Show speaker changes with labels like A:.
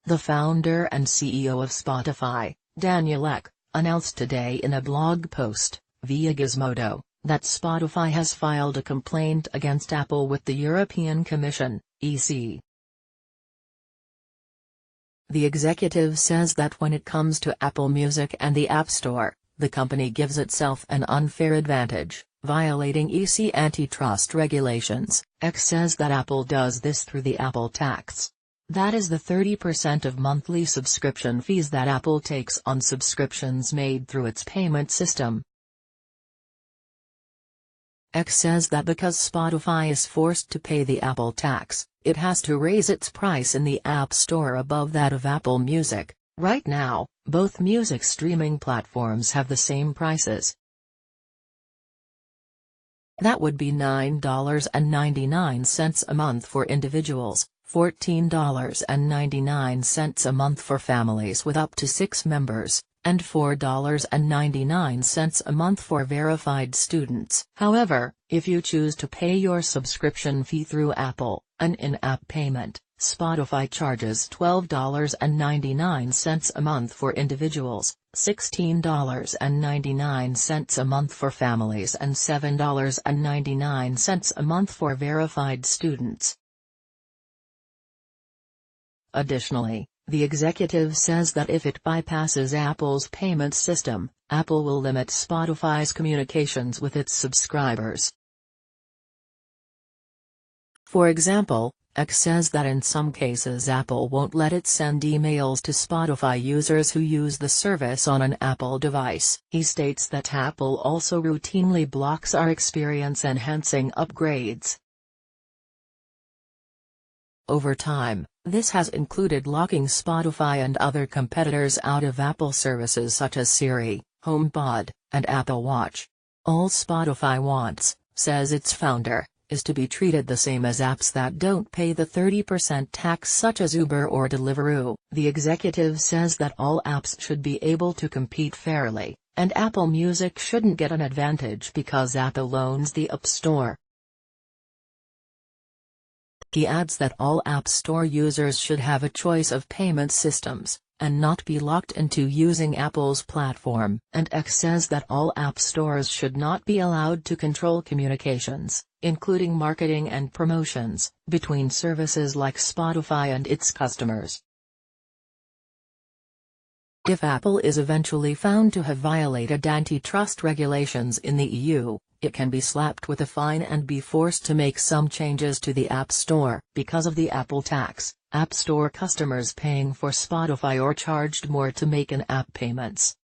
A: The founder and CEO of Spotify, Daniel Ek, announced today in a blog post, via Gizmodo, that Spotify has filed a complaint against Apple with the European Commission, EC. The executive says that when it comes to Apple Music and the App Store, the company gives itself an unfair advantage, violating EC antitrust regulations. Ek says that Apple does this through the Apple tax. That is the 30% of monthly subscription fees that Apple takes on subscriptions made through its payment system. Ek says that because Spotify is forced to pay the Apple tax, it has to raise its price in the App Store above that of Apple Music. Right now, both music streaming platforms have the same prices. That would be $9.99 a month for individuals, $14.99 a month for families with up to 6 members, and $4.99 a month for verified students. However, if you choose to pay your subscription fee through Apple, an in-app payment, Spotify charges $12.99 a month for individuals, $16.99 a month for families and $7.99 a month for verified students. Additionally, the executive says that if it bypasses Apple's payment system, Apple will limit Spotify's communications with its subscribers. For example, Ek says that in some cases Apple won't let it send emails to Spotify users who use the service on an Apple device. He states that Apple also routinely blocks our experience-enhancing upgrades. Over time, this has included locking Spotify and other competitors out of Apple services such as Siri, HomePod, and Apple Watch. All Spotify wants, says its founder, is to be treated the same as apps that don't pay the 30% tax such as Uber or Deliveroo. The executive says that all apps should be able to compete fairly, and Apple Music shouldn't get an advantage because Apple owns the App Store. He adds that all App Store users should have a choice of payment systems, and not be locked into using Apple's platform. And Ek says that all App Stores should not be allowed to control communications, including marketing and promotions, between services like Spotify and its customers. If Apple is eventually found to have violated antitrust regulations in the EU, it can be slapped with a fine and be forced to make some changes to the App Store. Because of the Apple tax, App Store customers paying for Spotify are charged more to make in-app payments.